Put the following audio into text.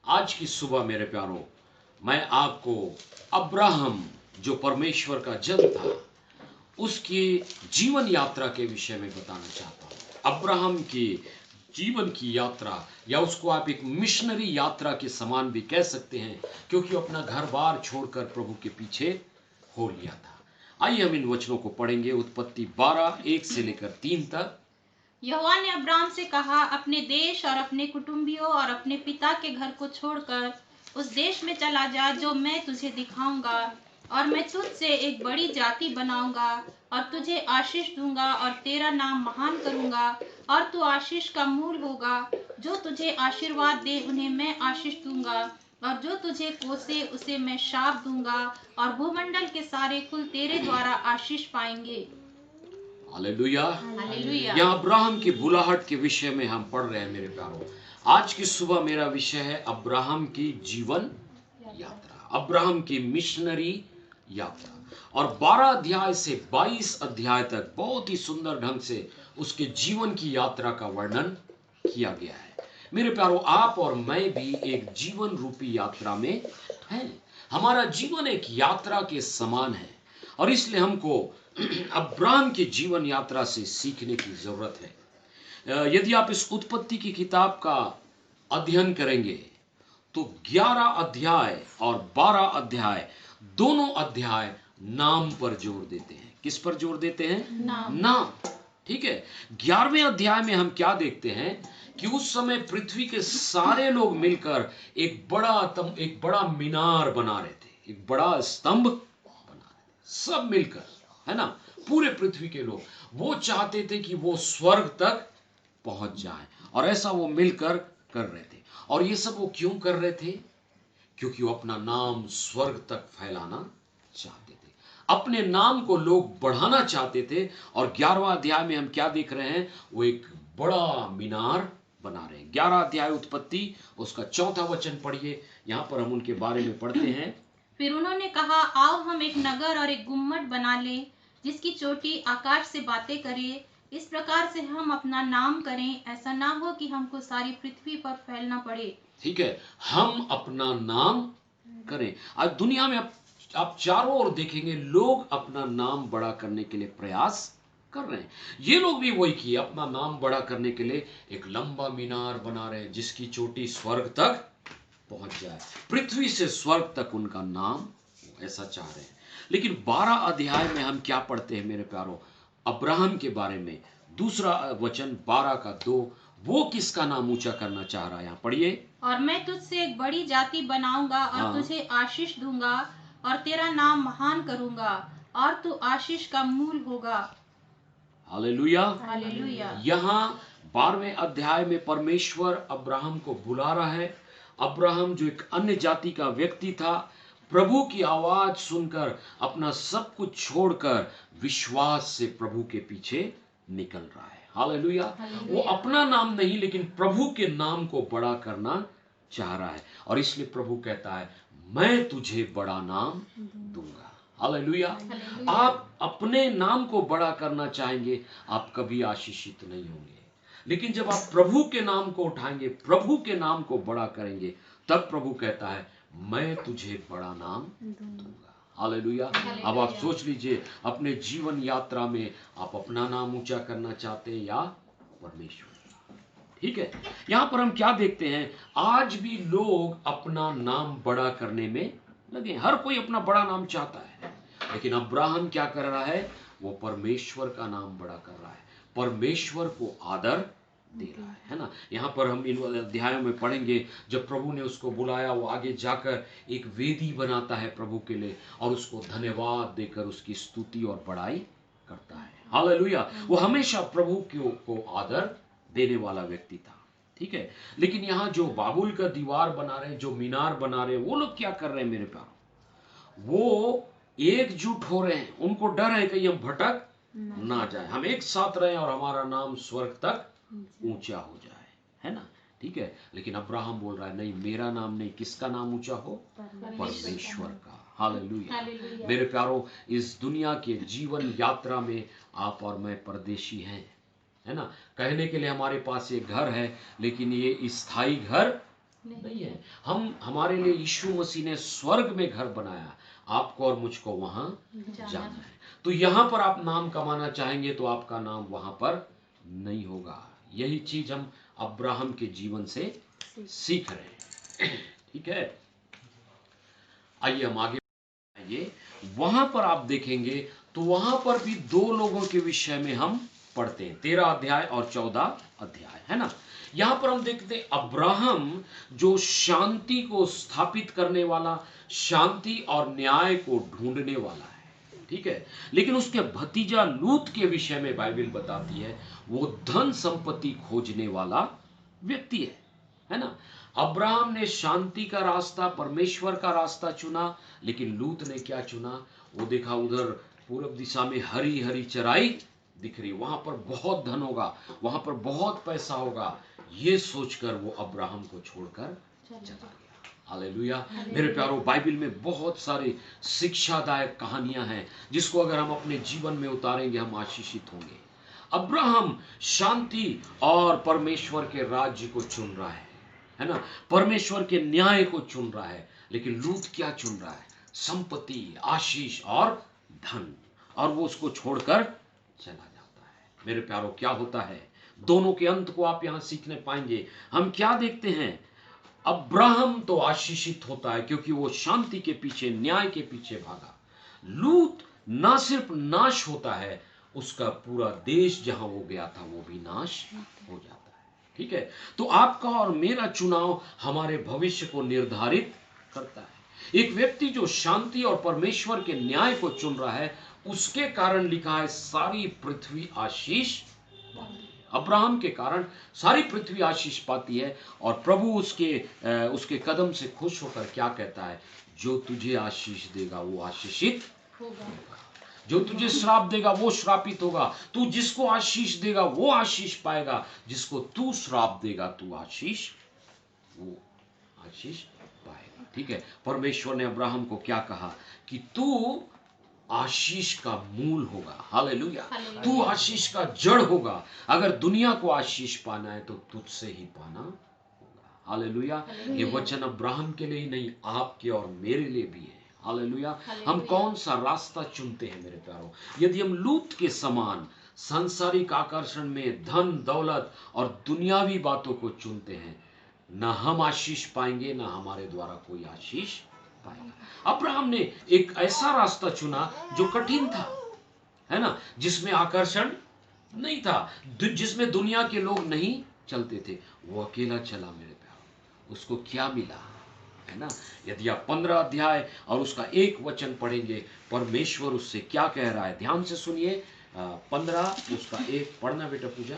आज की सुबह मेरे प्यारों, मैं आपको अब्राहम जो परमेश्वर का जन था उसकी जीवन यात्रा के विषय में बताना चाहता हूँ। अब्राहम की जीवन की यात्रा, या उसको आप एक मिशनरी यात्रा के समान भी कह सकते हैं, क्योंकि अपना घर बार छोड़कर प्रभु के पीछे हो लिया था। आइए हम इन वचनों को पढ़ेंगे। उत्पत्ति 12 1 से लेकर 3 तक। यहोवा ने अब्राम से कहा, अपने देश और अपने कुटुंबियों और अपने पिता के घर को छोड़कर उस देश में चला जा जो मैं तुझे दिखाऊंगा, और मैं तुझसे एक बड़ी जाति बनाऊंगा और तुझे आशीष दूंगा और तेरा नाम महान करूंगा और तू आशीष का मूल होगा। जो तुझे आशीर्वाद दे उन्हें मैं आशीष दूंगा, और जो तुझे कोसे उसे मैं शाप दूंगा, और भूमंडल के सारे कुल तेरे द्वारा आशीष पाएंगे। हालेलुया। हालेलुया। यहाँ अब्राहम की बुलाहट के विषय में हम पढ़ रहे हैं मेरे प्यारों। आज की सुबह मेरा विषय है अब्राहम की जीवन यात्रा, अब्राहम की मिशनरी यात्रा। और 12 अध्याय से 22 अध्याय तक बहुत ही सुंदर ढंग से उसके जीवन की यात्रा का वर्णन किया गया है। मेरे प्यारों, आप और मैं भी एक जीवन रूपी यात्रा में हैं। हमारा जीवन एक यात्रा के समान है, और इसलिए हमको अब्राहम की जीवन यात्रा से सीखने की जरूरत है। यदि आप इस उत्पत्ति की किताब का अध्ययन करेंगे तो 11 अध्याय और 12 अध्याय, दोनों अध्याय नाम पर जोर देते हैं। किस पर जोर देते हैं? नाम। ठीक है। 11वें अध्याय में हम क्या देखते हैं कि उस समय पृथ्वी के सारे लोग मिलकर एक बड़ा मीनार बना रहे थे, एक बड़ा स्तंभ बना रहे थे, सब मिलकर, है ना। पूरे पृथ्वी के लोग वो चाहते थे कि वो स्वर्ग तक पहुंच जाए, और ऐसा वो मिलकर कर रहे थे। और ये सब वो क्यों कर रहे थे? क्योंकि वो अपना नाम स्वर्ग तक फैलाना चाहते थे, अपने नाम को लोग बढ़ाना चाहते थे। और 11वां अध्याय में हम क्या देख रहे हैं? वो एक बड़ा मीनार बना रहे हैं। 11 अध्याय उत्पत्ति, उसका 4था वचन पढ़िए। यहां पर हम उनके बारे में पढ़ते हैं। फिर उन्होंने कहा, आओ हम एक नगर और एक गुम्मट बना लें, जिसकी चोटी आकाश से बातें करे। इस प्रकार से हम अपना नाम करें, ऐसा ना हो कि हमको सारी पृथ्वी पर फैलना पड़े। ठीक है, हम अपना नाम करें। आज दुनिया में आप चारों ओर देखेंगे, लोग अपना नाम बड़ा करने के लिए प्रयास कर रहे हैं। ये लोग भी वही किए, अपना नाम बड़ा करने के लिए एक लंबा मीनार बना रहे हैं, जिसकी चोटी स्वर्ग तक पहुंच जाए, पृथ्वी से स्वर्ग तक उनका नाम, ऐसा चाह रहे हैं। लेकिन 12 अध्याय में हम क्या पढ़ते हैं मेरे प्यारों? अब्राहम के बारे में। दूसरा वचन 12 का 2, वो किसका नाम ऊंचा करना चाह रहा है? यहाँ पढ़िए। और मैं तुझसे एक बड़ी जाति बनाऊंगा और हाँ। तुझे आशीष दूंगा और तेरा नाम महान करूंगा और तू आशीष का मूल होगा। हालेलुया। हालेलुया। यहाँ 12वें अध्याय में परमेश्वर अब्राहम को बुला रहा है। अब्राहम जो एक अन्य जाति का व्यक्ति था, प्रभु की आवाज सुनकर अपना सब कुछ छोड़कर विश्वास से प्रभु के पीछे निकल रहा है। हालेलुया। वो अपना नाम नहीं, लेकिन प्रभु के नाम को बड़ा करना चाह रहा है, और इसलिए प्रभु कहता है, मैं तुझे बड़ा नाम दूंगा। हालेलुया। आप अपने नाम को बड़ा करना चाहेंगे, आप कभी आशीषित नहीं होंगे। लेकिन जब आप प्रभु के नाम को उठाएंगे, प्रभु के नाम को बड़ा करेंगे, तब प्रभु कहता है, मैं तुझे बड़ा नाम दूंगा। हालेलुया। अब आप सोच लीजिए, अपने जीवन यात्रा में आप अपना नाम ऊंचा करना चाहते हैं या परमेश्वर? ठीक है। यहां पर हम क्या देखते हैं? आज भी लोग अपना नाम बड़ा करने में लगे। हर कोई अपना बड़ा नाम चाहता है, लेकिन अब्राहम क्या कर रहा है? वो परमेश्वर का नाम बड़ा कर रहा है, परमेश्वर को आदर दे रहा है ना। यहाँ पर हम इन अध्यायों में पढ़ेंगे, जब प्रभु ने उसको बुलाया, वो आगे जाकर एक वेदी बनाता है प्रभु के लिए, और उसको धन्यवाद देकर उसकी स्तुति और बड़ाई करता है। हालेलुया। वो हमेशा प्रभु को आदर देने वाला व्यक्ति था। ठीक है। लेकिन यहाँ जो बाबुल का दीवार बना रहे हैं, जो मीनार बना रहे हैं, वो लोग क्या कर रहे हैं मेरे प्यारों? वो एकजुट हो रहे हैं। उनको डर है कि हम भटक ना जाए, हम एक साथ रहें और हमारा नाम स्वर्ग तक ऊंचा हो जाए, है ना। ठीक है। लेकिन अब्राहम बोल रहा है, नहीं, मेरा नाम नहीं। किसका नाम ऊंचा हो? परमेश्वर का। हालेलुया। मेरे प्यारों, इस दुनिया के जीवन यात्रा में आप और मैं परदेशी हैं, है ना। कहने के लिए हमारे पास ये घर है, लेकिन ये स्थायी घर नहीं है। हमारे लिए यीशु मसीह ने स्वर्ग में घर बनाया, आपको और मुझको वहां जाना है। तो यहां पर आप नाम कमाना चाहेंगे तो आपका नाम वहां पर नहीं होगा। यही चीज हम अब्राहम के जीवन से सीख रहे हैं। ठीक है, आइए हम आगे आइए। वहां पर आप देखेंगे तो वहां पर भी दो लोगों के विषय में हम पढ़ते हैं, 13 अध्याय और 14 अध्याय, है ना। यहां पर हम देखते हैं अब्राहम जो शांति को स्थापित करने वाला, शांति और न्याय को ढूंढने वाला है, ठीक है। लेकिन उसके भतीजा लूत के विषय में बाइबल बताती है वो धन संपत्ति खोजने वाला व्यक्ति है ना। अब्राहम ने शांति का रास्ता, परमेश्वर का रास्ता चुना, लेकिन लूत ने क्या चुना? वो देखा उधर पूर्व दिशा में हरी हरी चराई दिख रही, वहां पर बहुत धन होगा, वहां पर बहुत पैसा होगा, ये सोचकर वो अब्राहम को छोड़कर चला गया। हालेलुया। मेरे प्यारो, बाइबल में बहुत सारी शिक्षादायक कहानियां हैं जिसको अगर हम अपने जीवन में उतारेंगे हम आशीषित होंगे। अब्राहम शांति और परमेश्वर के राज्य को चुन रहा है ना, परमेश्वर के न्याय को चुन रहा है। लेकिन लूत क्या चुन रहा है? संपत्ति, आशीष और धन, और वो उसको छोड़कर चला जाता है। मेरे प्यारो, क्या होता है? दोनों के अंत को आप यहां सीखने पाएंगे। हम क्या देखते हैं? अब्राहम तो आशीषित होता है क्योंकि वो शांति के पीछे, न्याय के पीछे भागा। लूत ना सिर्फ नाश होता है, उसका पूरा देश जहां वो गया था वो भी नाश हो जाता है। ठीक है, तो आपका और मेरा चुनाव हमारे भविष्य को निर्धारित करता है। एक व्यक्ति जो शांति और परमेश्वर के न्याय को चुन रहा है, उसके कारण लिखा है सारी पृथ्वी आशीष पाती है। अब्राहम के कारण सारी पृथ्वी आशीष पाती है, और प्रभु उसके कदम से खुश होकर क्या कहता है? जो तुझे आशीष देगा वो आशीषित होगा, जो तुझे श्राप देगा वो श्रापित होगा। तू जिसको आशीष देगा वो आशीष पाएगा, जिसको तू श्राप देगा तू आशीष पाएगा। ठीक है, परमेश्वर ने अब्राहम को क्या कहा? कि तू आशीष का मूल होगा। हालेलुया। तू आशीष का जड़ होगा। अगर दुनिया को आशीष पाना है तो तुझसे ही पाना होगा। हालेलुया। ये वचन अब्राहम के लिए ही नहीं, आपके और मेरे लिए भी है। हालेलुया। हम कौन सा रास्ता चुनते हैं मेरे प्यारों? यदि हम लूत के समान सांसारिक आकर्षण में धन दौलत और दुनियावी बातों को चुनते हैं, ना हम आशीष पाएंगे, ना हमारे द्वारा कोई आशीष पाएगा। अब्राहम ने एक ऐसा रास्ता चुना जो कठिन था, है ना, जिसमें आकर्षण नहीं था, जिसमें दुनिया के लोग नहीं चलते थे। वो अकेला चला मेरे प्यारों। उसको क्या मिला, है ना? यदि आप 15 अध्याय और उसका एक वचन पढ़ेंगे, परमेश्वर उससे क्या कह रहा है, ध्यान से सुनिए। 15 उसका 1 पढ़ना बेटा पूजा।